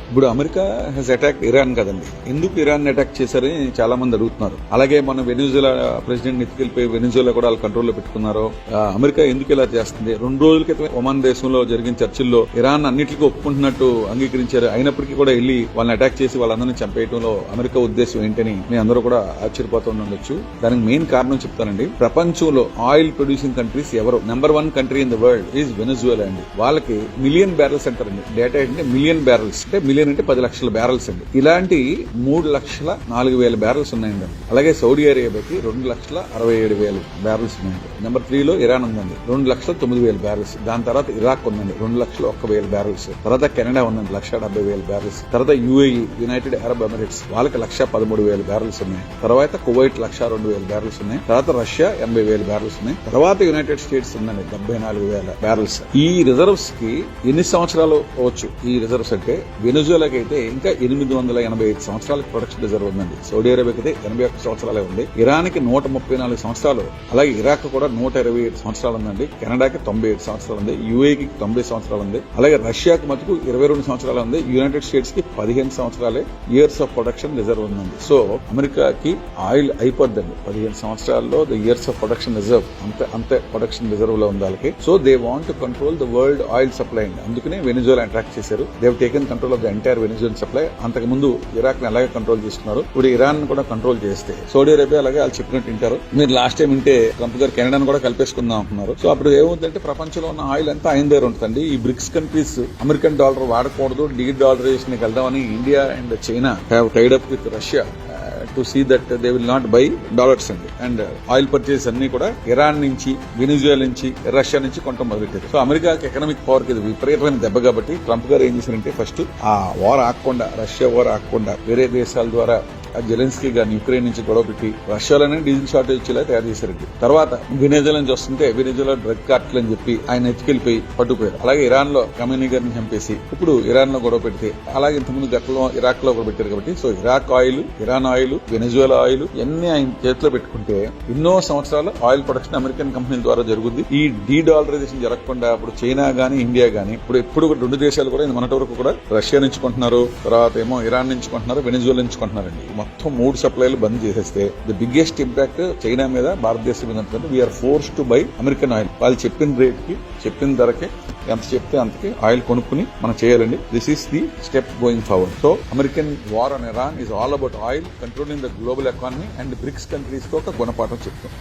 ఇప్పుడు America Hess attack Iran కదండి. ఎందుకు ఇరాన్ అటాక్ చేశారని చాలా మంది అడుగుతున్నారు. అలాగే మన వెనిజులా ప్రెసిడెంట్ ఎత్తుకెళ్లిపోయి వెనిజులా కూడా వాళ్ళ కంట్రోల్లో పెట్టుకున్నారు. అమెరికా ఎందుకు ఇలా చేస్తుంది? 2 రోజుల క్రితం ఒమాన్ దేశంలో జరిగిన చర్చల్లో ఇరాన్ అన్నిటికీ ఒప్పుకుంటున్నట్టు అంగీకరించారు. అయినప్పటికీ కూడా వెళ్లి వాళ్ళని అటాక్ చేసి వాళ్ళందరినీ చంపేయడంలో అమెరికా ఉద్దేశం ఏంటని మీ అందరూ కూడా ఆశ్చర్యపోతూ ఉండొచ్చు. దానికి మెయిన్ కారణం చెప్తానండి. ప్రపంచంలో ఆయిల్ ప్రొడ్యూసింగ్ కంట్రీస్ ఎవరు number 1 country in the world is Venezuela అండి. వాళ్ళకి మిలియన్ బ్యారల్స్ అంటారండి. డేటా అంటే మిలియన్ బ్యారల్స్, అంటే మిలియన్ అంటే 10 లక్షల బ్యారల్స్ అండి. ఇలాంటి 3,04,000 బ్యారల్స్ ఉన్నాయండి. అలాగే సౌదీ అరేబియాకి 2,67,000 బ్యారల్స్ ఉన్నాయండి. నెంబర్ 3 లో ఇరాన్ ఉందండి, 2,09,000 బ్యారల్స్. దాని తర్వాత ఇరాక్ ఉందండి, 2,01,000 బ్యారల్స్. తర్వాత కెనడా ఉందండి, 1,70,000 బ్యారల్స్. తర్వాత యుఏఈ, యునైటెడ్ అరబ్ ఎమిరేట్స్, వాళ్ళకి 1,13,000 బ్యారల్స్ ఉన్నాయి. తర్వాత కువైట్ 102,000 బ్యారల్స్ ఉన్నాయి. తర్వాత రష్యా 80,000 బ్యారల్స్ ఉన్నాయి. తర్వాత యునైటెడ్ స్టేట్స్ ఉందండి, 74,000 బ్యారల్స్. ఈ రిజర్వ్స్ కి ఎన్ని సంవత్సరాలు అవ్వచ్చు? ఈ రిజర్వ్స్ అంటే వెనిజులాకి అయితే ఇంకా 885 సంవత్సరాలకు ప్రొడక్షన్ రిజర్వ్ ఉందండి. సౌదీ అరేబియాకి అయితే 81 సంవత్సరాలే ఉంది. ఇరాన్ కి 134 సంవత్సరాలు, అలాగే ఇరాక్ కూడా 127 సంవత్సరాలు ఉందండి. కెనడాకి 97 సంవత్సరాలు ఉంది. యుఏకి 90 సంవత్సరాలు ఉంది. అలాగే రష్యాకి మటుకు 22 సంవత్సరాలు ఉంది. యునైటెడ్ స్టేట్స్ కి 15 సంవత్సరాలే ఇయర్స్ ఆఫ్ ప్రొడక్షన్ రిజర్వ్ ఉందండి. సో అమెరికాకి ఆయిల్ అయిపోద్దండి 15 సంవత్సరాల్లో. The years of production reserve అంతే ప్రొడక్షన్ రిజర్వ్ లో ఉంది వాళ్ళకి. So they want to control the world oil supply అండి. అందుకనే వెనిజులా అట్రాక్ట్ చేశారు. They have taken control of the entire వెనిజులన్ supply. అంతకు ముందు ఇరాక్ ని అలాగే కంట్రోల్ చేస్తున్నారు. ఇప్పుడు ఇరాన్ కూడా కంట్రోల్ చేస్తే సౌదీ అరేబియా అలాగే వాళ్ళు చెప్పినట్టు వింటారు. మీరు లాస్ట్ టైం వింటే ట్రంప్ గారు కెనడాను కూడా కలిపేసుకుందాం అంటున్నారు. సో అప్పుడు ఏమవుతుందంటే ప్రపంచంలో ఉన్న ఆయిల్ అంతా ఆయన దగ్గర ఉంటుందండి. ఈ బ్రిక్స్ కంట్రీస్ అమెరికన్ డాలర్ వాడకూడదు, డీడాలరైజేషన్ కి వెళ్దామని India and China have tied up with Russia to see that they will not buy dollars అండి. అండ్ ఆయిల్ పర్చేస్ అన్ని కూడా ఇరాన్ నుంచి, వెనిజులా నుంచి, రష్యా నుంచి కొంటాం మొదలెట్టారు. సో అమెరికాకి ఎకనామిక్ పవర్ కి ఇది విపరీతమైన దెబ్బ కాబట్టి ట్రంప్ గారు ఏం చేశారంటే ఫస్ట్ ఆ వార్ ఆగకుండా, రష్యా వార్ ఆగకుండా వేరే దేశాల ద్వారా జెలెన్స్కీ గారిని యుక్రెయిన్ నుంచి గొడవ పెట్టి రష్యాలోనే డీజిల్ షార్టేజ్ వచ్చేలా తయారు చేశారండి. తర్వాత వెనిజులా నుంచి వస్తుంటే వెనిజులా డ్రగ్ కార్టెల్ అని చెప్పి ఆయన ఎత్తుకెళ్లిపోయి పట్టుకుపోయారు. అలాగే ఇరాన్ లో ఖమేనీ గారిని చంపేసి ఇప్పుడు ఇరాన్ లో గొడవ పెడితే, అలాగే ఇంతకుముందు గతంలో ఇరాక్ లో కూడా పెట్టారు కాబట్టి so Iraq oil, Iran oil, Venezuela oil ఇవన్నీ ఆయన చేతిలో పెట్టుకుంటే ఎన్నో సంవత్సరాలు ఆయిల్ ప్రొడక్షన్ అమెరికన్ కంపెనీల ద్వారా జరుగుతుంది. ఈ డీడాలరైజేషన్ జరగకుండా ఇప్పుడు చైనా గానీ, ఇండియా గానీ ఇప్పుడు 2 దేశాలు కూడా మొన్నటి వరకు కూడా రష్యా నుంచి కొంటున్నారు, తర్వాత ఏమో ఇరాన్ నుంచి కొంటున్నారు, వెనిజులా నుంచి కొంటున్నారండి. మొత్తం 3 సప్లైలు బంద్ చేసేస్తే ది బిగ్గెస్ట్ ఇంపాక్ట్ చైనా మీద, భారతదేశం మీద ఉంటుంది. We're force to buy American oil. వాళ్ళు చెప్పిన రేట్ కి, చెప్పిన ధరకే, ఎంత చెప్తే అంతకి ఆయిల్ కొనుక్కుని మనం చేయాలండి. This is the step going forward. So American war on Iran is all about oil, controlling the global economy and bricks countries తో ఒక గుణపాఠం చెప్తాం.